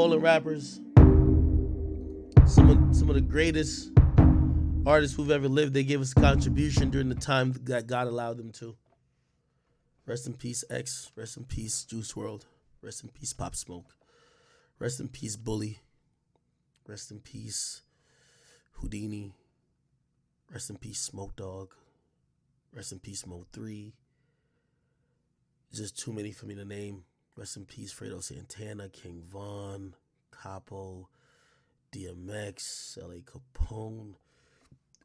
fallen rappers, some of the greatest artists who've ever lived. They gave us a contribution during the time that God allowed them to. Rest in peace, X. Rest in peace, Juice WRLD. Rest in peace, Pop Smoke. Rest in peace, Bully. Rest in peace, Houdini. Rest in peace, Smoke Dogg. Rest in peace, Mo 3. Just too many for me to name. Rest in peace, Fredo Santana, King Von, Capo, DMX, L.A. Capone,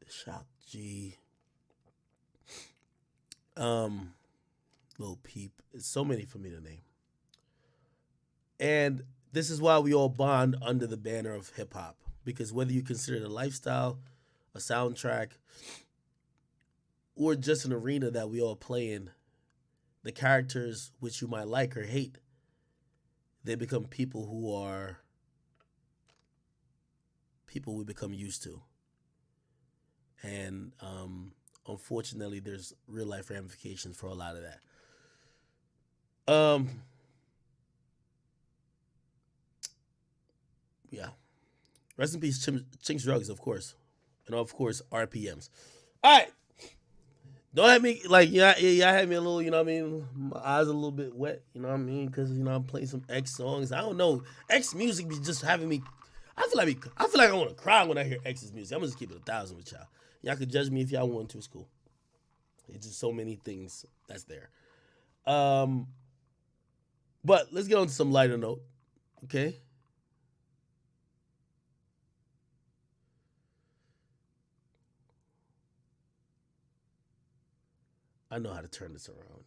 Shock G, Lil Peep. It's so many for me to name. And this is why we all bond under the banner of hip hop. Because whether you consider it a lifestyle, a soundtrack, or just an arena that we all play in, the characters which you might like or hate, they become people we become used to. And unfortunately, there's real life ramifications for a lot of that. Yeah. Rest in peace, Chinks Drugs, of course. And of course, RPMs. All right. Don't have me, like, y'all had me a little, you know what I mean? My eyes a little bit wet, you know what I mean? Because, you know, I'm playing some X songs. I don't know. X music be just having me, I feel like I want to cry when I hear X's music. I'm going to just keep it 1,000 with y'all. Y'all could judge me if y'all want to. It's cool. It's just so many things that's there. But let's get on to some lighter note, okay? I know how to turn this around.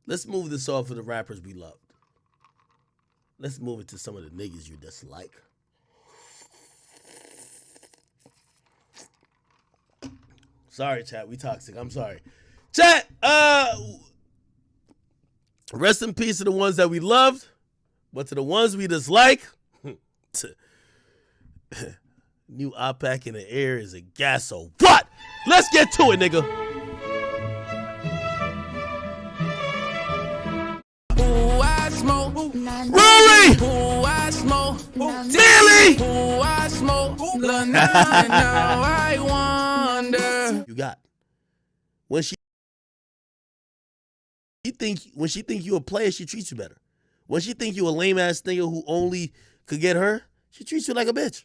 Let's move this off of the rappers we loved. Let's move it to some of the niggas you dislike. Sorry, chat. We toxic. I'm sorry. Chat, rest in peace to the ones that we loved, but to the ones we dislike, new OPAC in the air is a gas. So what? Let's get to it, nigga. Ooh, I smoke. Rury! Ooh, I smoke. Billy! Ooh, I smoke. Now I wonder. You got. When she think you a player, she treats you better. When she think you a lame ass nigga who only could get her, she treats you like a bitch.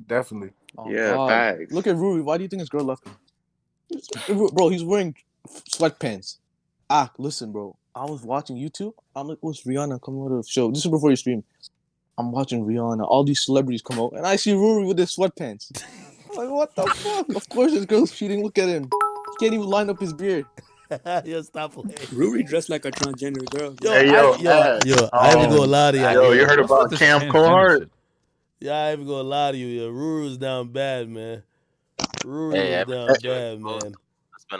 Definitely. Oh, yeah, facts. Look at Rury. Why do you think his girl left him? Bro, he's wearing sweatpants. Listen, bro. I was watching YouTube. I'm like, what's Rihanna coming out of the show? This is before you stream. I'm watching Rihanna. All these celebrities come out, and I see Rury with his sweatpants. I'm like, what the fuck? Of course his girl's cheating. Look at him. He can't even line up his beard. Yo, stop playing. Rury dressed like a transgender girl. Yo, Hey, I ain't even gonna lie to y'all. Yo, you heard about Cam Cohart? Yeah, I ain't even gonna lie to you. Yo, Rury was down bad, man. Rury was down bad, man.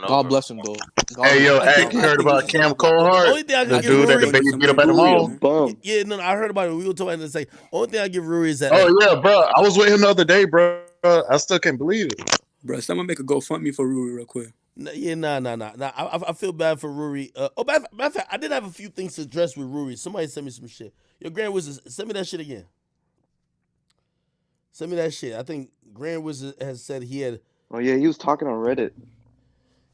God bless him, though. Hey, yo, Ak, you heard about Cam Cohart? The dude that the baby beat up at the mall? Yeah, no, I heard about it. We were talking about it and say, only thing I give Rury is that. Oh, yeah, bro. I was with him the other day, bro. I still can't believe it. Bro, someone make a GoFundMe for Rury real quick. Nah. I feel bad for Rury. Matter of fact, I did have a few things to address with Rury. Somebody sent me some shit. Your Grand Wizard, send me that shit again. Send me that shit. I think Grand Wizard has said he had. Oh yeah, he was talking on Reddit.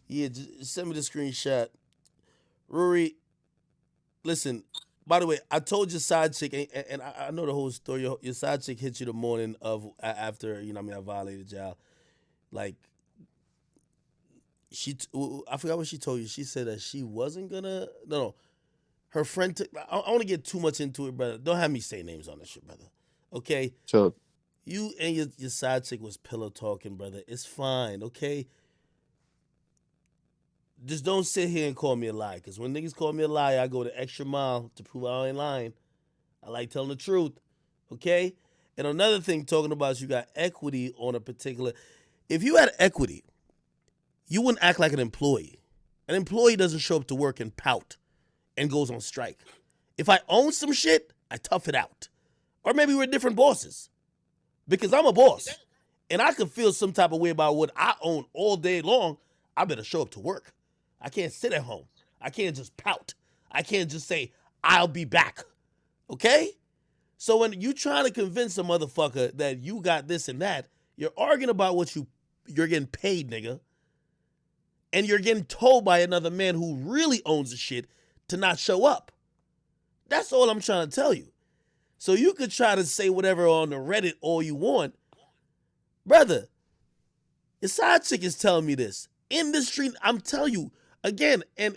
Yeah, just send me the screenshot. Rury, listen. By the way, I told your side chick, and I know the whole story. Your side chick hit you the morning of after I violated y'all. Like, I forgot what she told you. She said that she wasn't gonna. No, her friend took. I don't want to get too much into it, brother. Don't have me say names on this shit, brother. Okay. So you and your side chick was pillow talking, brother. It's fine, okay. Just don't sit here and call me a lie. Because when niggas call me a lie, I go the extra mile to prove I ain't lying. I like telling the truth. Okay? And another thing, talking about you got equity on a particular... If you had equity, you wouldn't act like an employee. An employee doesn't show up to work and pout and goes on strike. If I own some shit, I tough it out. Or maybe we're different bosses. Because I'm a boss. And I could feel some type of way about what I own all day long. I better show up to work. I can't sit at home. I can't just pout. I can't just say, I'll be back. Okay? So when you trying to convince a motherfucker that you got this and that, you're arguing about what you're getting paid, nigga. And you're getting told by another man who really owns the shit to not show up. That's all I'm trying to tell you. So you could try to say whatever on the Reddit all you want. Brother, your side chick is telling me this. Industry, I'm telling you, again, and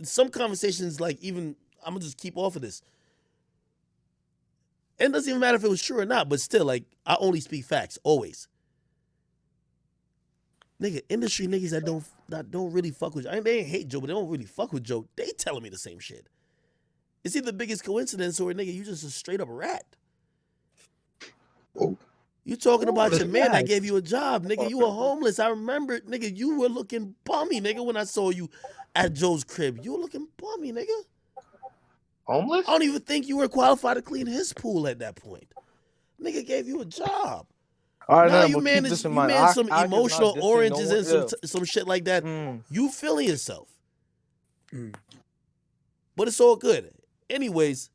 some conversations, like even, I'm going to just keep off of this. And it doesn't even matter if it was true or not, but still, like, I only speak facts, always. Nigga, industry niggas that don't really fuck with Joe. They ain't hate Joe, but they don't really fuck with Joe. They telling me the same shit. It's either the biggest coincidence or, nigga, you just a straight up rat. Oh. You talking about your man that gave you a job, nigga. You were homeless. I remember, nigga, you were looking bummy, nigga, when I saw you at Joe's crib. You were looking bummy, nigga. Homeless? I don't even think you were qualified to clean his pool at that point. Nigga gave you a job. All right, now you manage some emotional oranges and some shit like that. You feeling yourself. But it's all good. Anyways,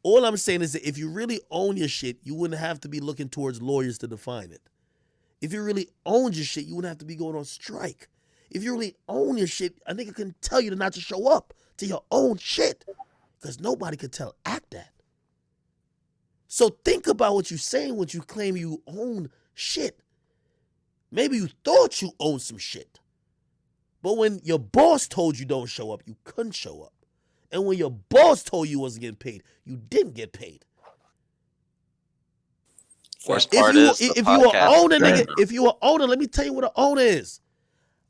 all I'm saying is that if you really own your shit, you wouldn't have to be looking towards lawyers to define it. If you really owned your shit, you wouldn't have to be going on strike. If you really own your shit, a nigga can tell you to not to show up to your own shit. Because nobody could tell Act that. So think about what you're saying when you claim you own shit. Maybe you thought you owned some shit. But when your boss told you don't show up, you couldn't show up. And when your boss told you wasn't getting paid, you didn't get paid. Worst part is if you were owner, nigga, if you were owner, let me tell you what an owner is.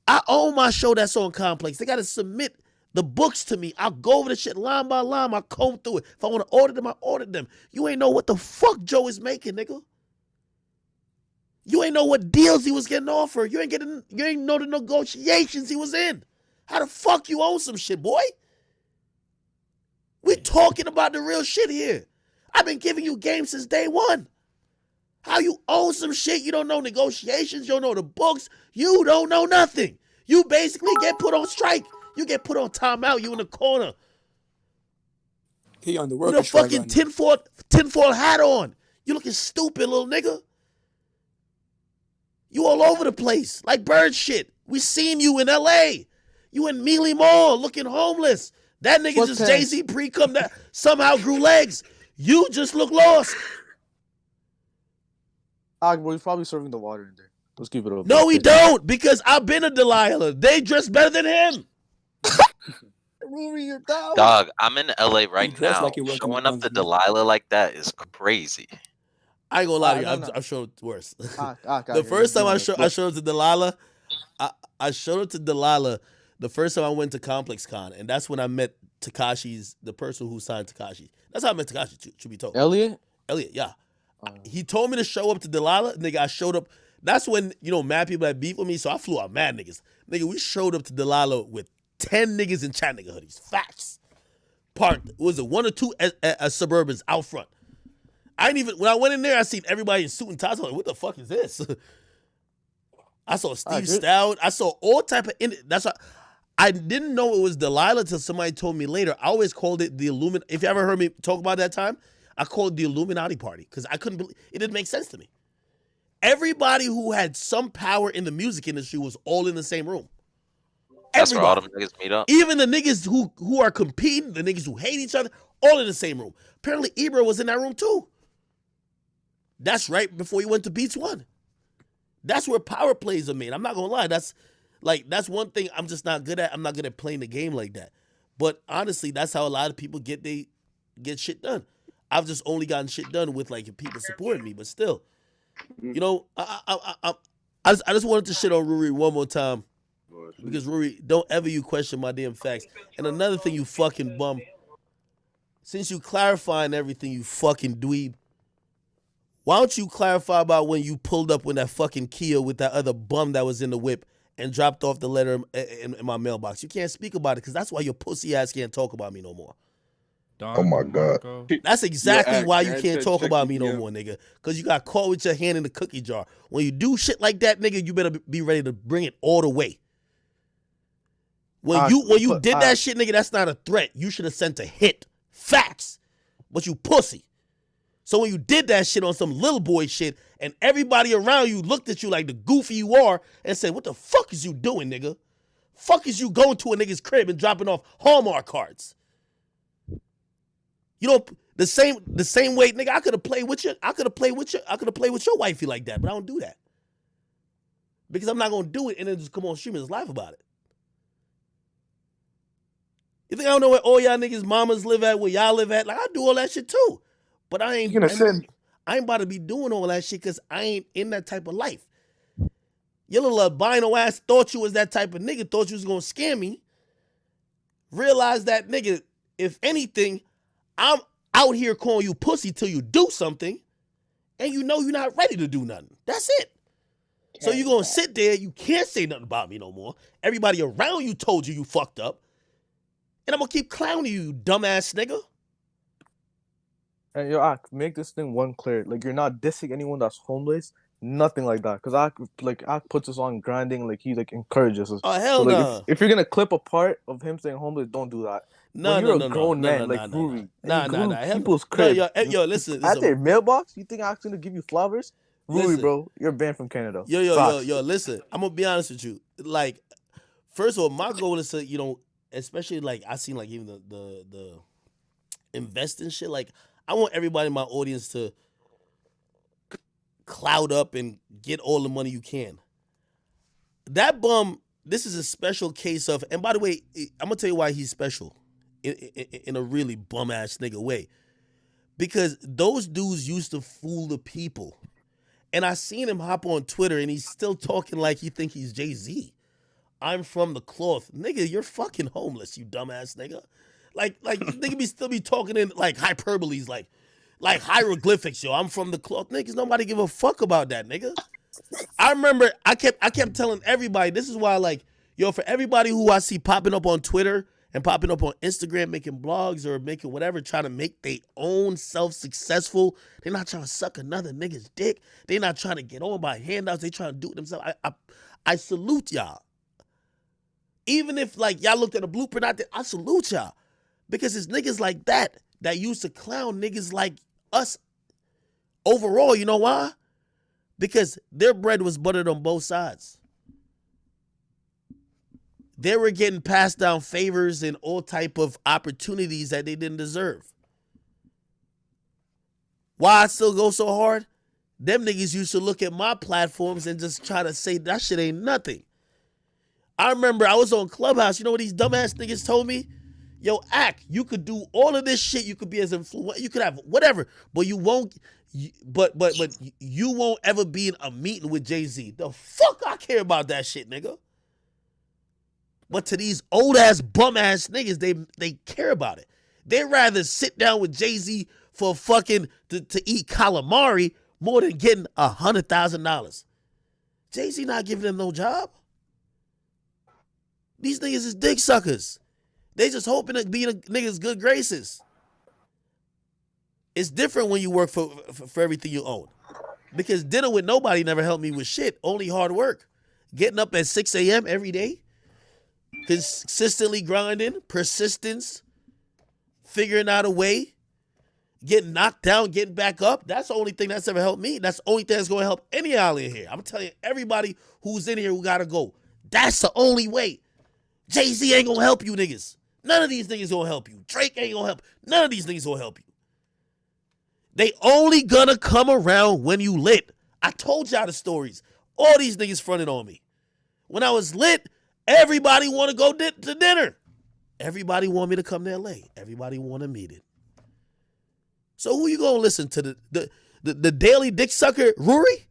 I own my show that's on Complex. They gotta submit the books to me. I'll go over the shit line by line. I comb through it. If I want to order them, I order them. You ain't know what the fuck Joe is making, nigga. You ain't know what deals he was getting offered. You ain't know the negotiations he was in. How the fuck you own some shit, boy? We talking about the real shit here. I've been giving you game since day one. How you own some shit, you don't know negotiations, you don't know the books, you don't know nothing. You basically get put on strike. You get put on timeout, you in the corner. He on the with worker a fucking tinfoil hat on. You looking stupid, little nigga. You all over the place, like bird shit. We seen you in LA. You in Mealy Mall looking homeless. That nigga just Jay-Z pre-cum that somehow grew legs. You just look lost. Bro, he's probably serving the water in there. Let's keep it up. No, we don't, because I've been a Delilah. They dress better than him. Rury, you're down. Dog, I'm in LA right now. Like Showing up to Delilah like that is crazy. I ain't gonna lie to you. I'm showing it worse. The first time I showed up to Delilah, I showed up to Delilah the first time I went to Complex Con, and that's when I met Tekashi's, the person who signed Tekashi. That's how I met Tekashi, to be told. Elliot, yeah. He told me to show up to Delilah. Nigga, I showed up. That's when, mad people had beef with me, so I flew out mad niggas. Nigga, we showed up to Delilah with 10 niggas in chat nigga hoodies. Facts. Was it 1 or 2 Suburbans out front? When I went in there, I seen everybody in suit and ties. I was like, what the fuck is this? I saw Steve Stout. I saw all type of, that's why I didn't know it was Delilah until somebody told me later. I always called it the Illuminati. If you ever heard me talk about that time, I called it the Illuminati party because I couldn't believe it. Didn't make sense to me. Everybody who had some power in the music industry was all in the same room. That's where all them niggas meet up. Even the niggas who are competing, the niggas who hate each other, all in the same room. Apparently, Ibra was in that room too. That's right before he went to Beats One. That's where power plays are made. I'm not gonna lie. That's one thing I'm just not good at. I'm not good at playing the game like that. But honestly, that's how a lot of people get shit done. I've just only gotten shit done with people supporting me, but still, I just wanted to shit on Rury one more time. Because Rury, don't ever you question my damn facts. And another thing, you fucking bum. Since you clarifying everything, you fucking dweeb. Why don't you clarify about when you pulled up with that fucking Kia with that other bum that was in the whip and dropped off the letter in my mailbox? You can't speak about it because that's why your pussy ass can't talk about me no more. Oh my God. That's exactly why you can't talk about me no more, nigga. Because you got caught with your hand in the cookie jar. When you do shit like that, nigga, you better be ready to bring it all the way. When you did that shit, nigga, that's not a threat. You should have sent a hit. Facts. But but you pussy. So when you did that shit on some little boy shit, and everybody around you looked at you like the goofy you are and said, what the fuck is you doing, nigga? Fuck is you going to a nigga's crib and dropping off Hallmark cards? You know, the same way, nigga, I could have played with your wifey like that, but I don't do that. Because I'm not gonna do it and then just come on stream and just laugh about it. You think I don't know where all y'all niggas mamas live at, where y'all live at? Like, I do all that shit too. But I ain't about to be doing all that shit because I ain't in that type of life. Your little albino ass thought you was that type of nigga, thought you was gonna scam me. Realize that, nigga, if anything, I'm out here calling you pussy till you do something, and you know you're not ready to do nothing. That's it. So you're gonna sit there, you can't say nothing about me no more. Everybody around you told you fucked up. And I'm gonna keep clowning you, dumbass nigga. And yo, make this thing one clear. Like, you're not dissing anyone that's homeless. Nothing like that. Cause I puts us on grinding, like he like encourages us. Oh hell so, no! If you're gonna clip a part of him saying homeless, don't do that. No, you're a grown man like Rury. Nah. People's crib. Yo, listen. At their mailbox, you think I'm gonna give you flowers? Rury, bro, you're banned from Canada. Yo, listen. I'm gonna be honest with you. Like, first of all, my goal is to, you know, especially like I seen like even the invest in shit. Like, I want everybody in my audience to cloud up and get all the money you can. That bum, this is a special case of, and by the way, I'm gonna tell you why he's special in a really bum ass nigga way. Because those dudes used to fool the people. And I seen him hop on Twitter and he's still talking like he think he's Jay-Z. I'm from the cloth. Nigga, you're fucking homeless, you dumbass nigga. Like nigga still be talking in like hyperboles, like hieroglyphics, yo. I'm from the cloth. Niggas, nobody give a fuck about that, nigga. I remember I kept telling everybody, this is why, like, yo, for everybody who I see popping up on Twitter and popping up on Instagram, making blogs or making whatever, trying to make their own self successful. They're not trying to suck another nigga's dick. They're not trying to get on by handouts. They trying to do it themselves. I salute y'all. Even if, like, y'all looked at a blueprint out there, I salute y'all. Because it's niggas like that used to clown niggas like us overall. You know why? Because their bread was buttered on both sides. They were getting passed down favors and all type of opportunities that they didn't deserve. Why I still go so hard? Them niggas used to look at my platforms and just try to say that shit ain't nothing. I remember I was on Clubhouse. You know what these dumbass niggas told me? Yo, you could do all of this shit. You could be as influential. You could have whatever, but you won't. But you won't ever be in a meeting with Jay-Z. The fuck I care about that shit, nigga. But to these old ass bum ass niggas, they care about it. They'd rather sit down with Jay-Z for fucking to eat calamari more than getting $100,000. Jay-Z not giving them no job. These niggas is dick suckers. They just hoping to be in a nigga's good graces. It's different when you work for everything you own. Because dinner with nobody never helped me with shit. Only hard work. Getting up at 6 a.m. every day. Consistently grinding. Persistence. Figuring out a way. Getting knocked down. Getting back up. That's the only thing that's ever helped me. That's the only thing that's going to help any y'all in here. I'm telling you, everybody who's in here who got to go. That's the only way. Jay-Z ain't going to help you niggas. None of these niggas going to help you. Drake ain't going to help. None of these niggas going to help you. They only gonna come around when you lit. I told y'all the stories. All these niggas fronted on me. When I was lit, everybody want to go to dinner. Everybody want me to come to LA. Everybody want to meet it. So who you gonna listen to? The daily dick sucker Rury?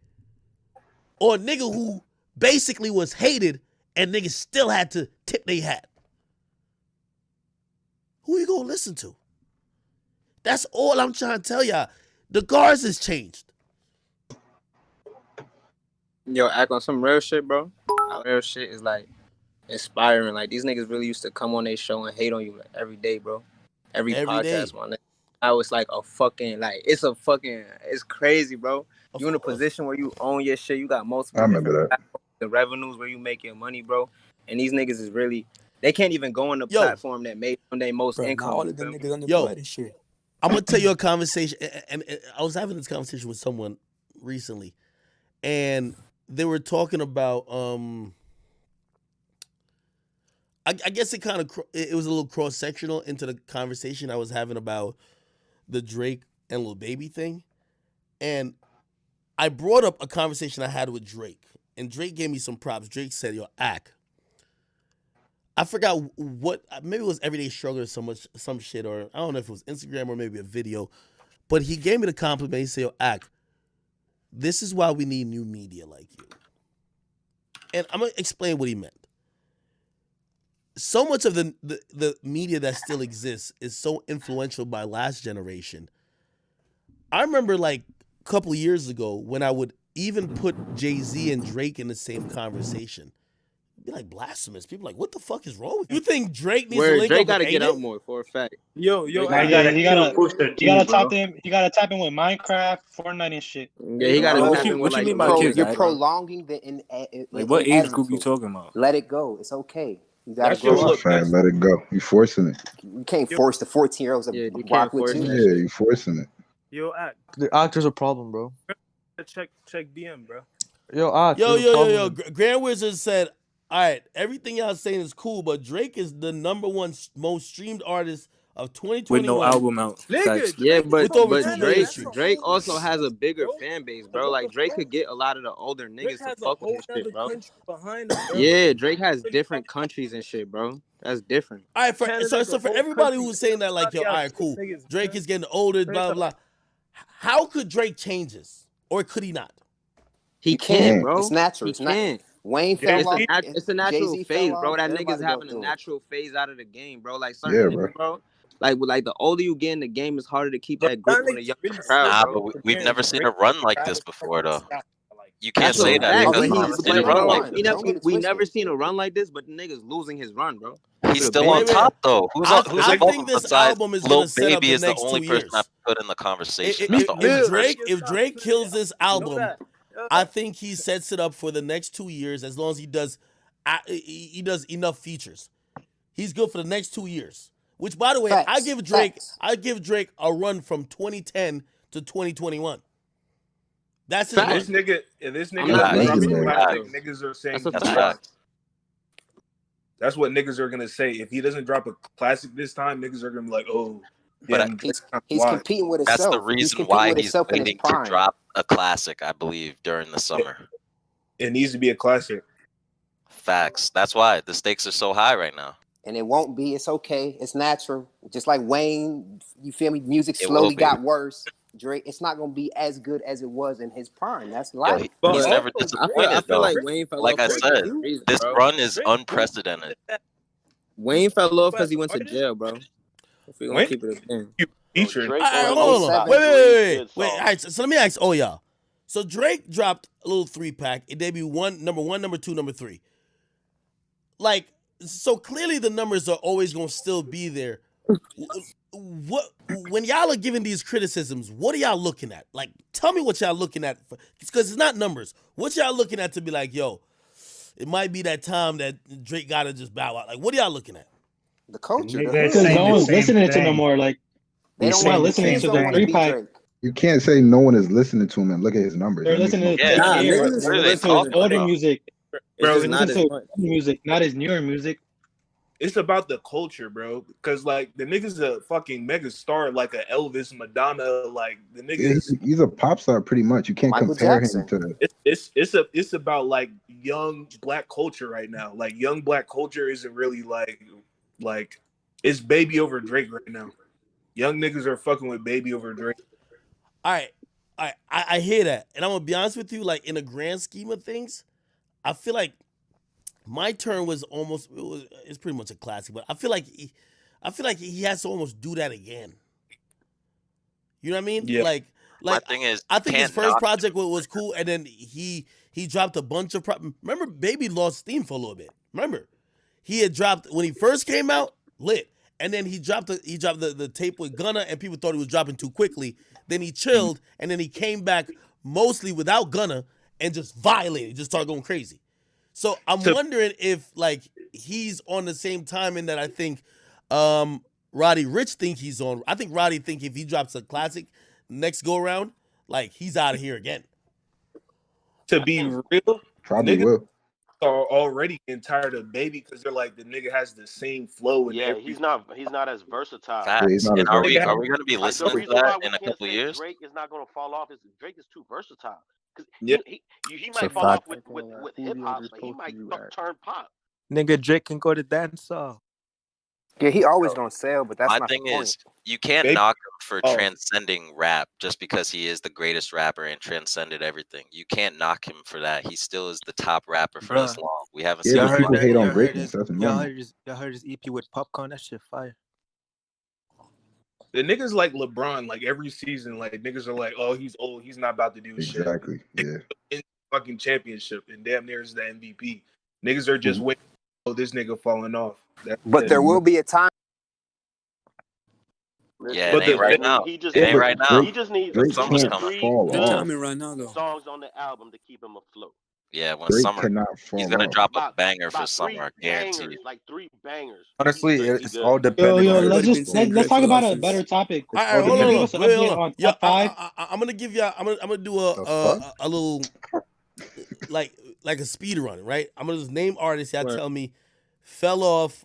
Or a nigga who basically was hated and niggas still had to tip their hat? Who you gonna listen to? That's all I'm trying to tell y'all. The guards has changed. Yo, act on some real shit, bro. Real shit is like inspiring. Like, these niggas really used to come on their show and hate on you like every day, bro. Every podcast, man. I was like a fucking, like, it's crazy, bro. You in a position where you own your shit. You got multiple. I remember that. The revenues where you make your money, bro. And these niggas is really, they can't even go on the platform that made them their most income. All of them niggas unemployed and shit. I'm gonna tell you a conversation, and I was having this conversation with someone recently, and they were talking about I guess it kind of it was a little cross sectional into the conversation I was having about the Drake and Lil Baby thing, and I brought up a conversation I had with Drake, and Drake gave me some props. Drake said, "Yo, Ak." I forgot what, maybe it was Everyday Struggle or some shit, or I don't know if it was Instagram or maybe a video, but he gave me the compliment. He said, "Yo, Ak, this is why we need new media like you." And I'm gonna explain what he meant. So much of the media that still exists is so influential by last generation. I remember like a couple of years ago when I would even put Jay-Z and Drake in the same conversation. It'd be like blasphemous. People like, what the fuck is wrong with you? You think Drake needs to link Drake up gotta with get Aiden? out more for a fact. Yo, you gotta tap in. You gotta tap in with Minecraft, Fortnite, and shit. Yeah, he gotta tap in with What you like. mean by kids? You're prolonging the like what age group you talking about? Let it go. It's okay. You gotta That's your fact. Let it go. You forcing it. You can't force the 14-year-olds to rock with you. Yeah, you forcing it. Yo, Ak. The actor's a problem, bro. Check DM, bro. Yo, Grand Wizard said, "All right, everything y'all saying is cool, but Drake is the #1 most streamed artist of 2021 with no album out." Nigga, yeah, but Drake also has a bigger fan base, bro. Like Drake could get a lot of the older niggas to fuck with his shit, bro. Yeah, Drake has different countries and shit, bro. That's different. All right, so for everybody who's saying that, like, yo, all right, cool, Drake is getting older, blah, blah, blah. How could Drake change this? Or could he not? He can, bro. It's natural. It's not. Wayne fell off. It's a natural phase, bro. That nigga's having a natural phase out of the game, bro. Like certain niggas, bro. Like the older you get in the game, it's harder to keep that grip on the younger crowd, bro. But we've never seen a run like this before, though. You can't say that. We never seen a run like this, but the nigga's losing his run, bro. He's still on top, though. I think this album is going to set up the next 2 years. I put in the conversation. If Drake kills this album, I think he sets it up for the next 2 years. As long as he does enough features, he's good for the next 2 years. Which, by the way, I give Drake a run from 2010 to 2021. That's his This nigga niggas are saying that's what niggas are gonna say. If he doesn't drop a classic this time, niggas are gonna be like, oh. Yeah, he's competing with himself. That's the reason why he's waiting to drop a classic, I believe, during the summer. It needs to be a classic. Facts. That's why the stakes are so high right now. And it won't be. It's okay. It's natural. Just like Wayne, you feel me? Music slowly got worse. Drake, it's not gonna be as good as it was in his prime. That's life. He's never disappointed. I feel like Wayne fell like off. I said, this run is unprecedented. Wayne fell off because he went to jail, bro. If we gonna keep it in. Hold on. Wait. All right, so let me ask all y'all. So Drake dropped a little 3-pack. It debuted number 1, number 2, number 3. Like, so clearly the numbers are always gonna still be there. What when y'all are giving these criticisms, what are y'all looking at? Like, tell me what y'all looking at, because it's not numbers. What y'all looking at to be like, yo, it might be that time that Drake gotta just bow out. Like, what are y'all looking at? The culture. Because no one's listening to no more. Like, they don't not listening to the 3-pack. You can't say no one is listening to him and look at his numbers. They're listening to older music. Bro, not his music, not his newer music. It's about the culture, bro. Because like the nigga's a fucking mega star, like a Elvis, Madonna. Like the nigga's he's a pop star, pretty much. You can't compare him to. It's about like young black culture right now. Like young black culture isn't really like it's Baby over Drake right now. Young niggas are fucking with Baby over Drake. All right, I hear that, and I'm gonna be honest with you. Like in the grand scheme of things, I feel like My Turn was almost it's pretty much a classic, but I feel like he has to almost do that again. You know what I mean? Yeah. Like My thing is, I think his first project was cool, and then he dropped a bunch of remember Baby lost steam for a little bit. Remember, he had dropped when he first came out, lit, and then he dropped the tape with Gunna, and people thought he was dropping too quickly. Then he chilled, and then he came back mostly without Gunna and just violated, just started going crazy. So I'm wondering if like he's on the same time in that I think Roddy Rich think he's on. I think Roddy think if he drops a classic next go around, like he's out of here again. To be real, Probably will. Are already getting tired of Baby because they're like the nigga has the same flow. Yeah, he's not as versatile. Facts. Yeah, and are we going to be listening to that in a couple years? Drake is not going to fall off. Drake is too versatile. Because he So might fall off fuck. with hip hop, but he might turn pop. Nigga, Drake can go to dancehall. Yeah, he always gonna sell, but that's My not thing the point. is, you can't knock him for transcending rap just because he is the greatest rapper and transcended everything. You can't knock him for that. He still is the top rapper for this long. We haven't seen Yeah, but people hate on greatness. Y'all heard his EP with Popcorn? That shit fire. The niggas like LeBron, like every season, like niggas are like, oh, he's old, he's not about to do shit. Exactly. Yeah. In fucking championship and damn near is the MVP. Niggas are just waiting. Oh, this nigga falling off. But there will be a time. Yeah, it ain't right now. It ain't right now. He just needs Drake summer's can't coming. fall off. Right now, though. Songs on the album to keep him afloat. Yeah, when Drake summer, cannot fall he's gonna off. drop a banger for summer, I guarantee Bangers, you. like 3 bangers. Honestly, it's all depending Yo, on let's talk about a better topic. All right, hold on. Give us an update on top 5. I'm gonna give y'all. I'm gonna do a little like a speed run, right? I'm gonna just name artists. Y'all tell me fell off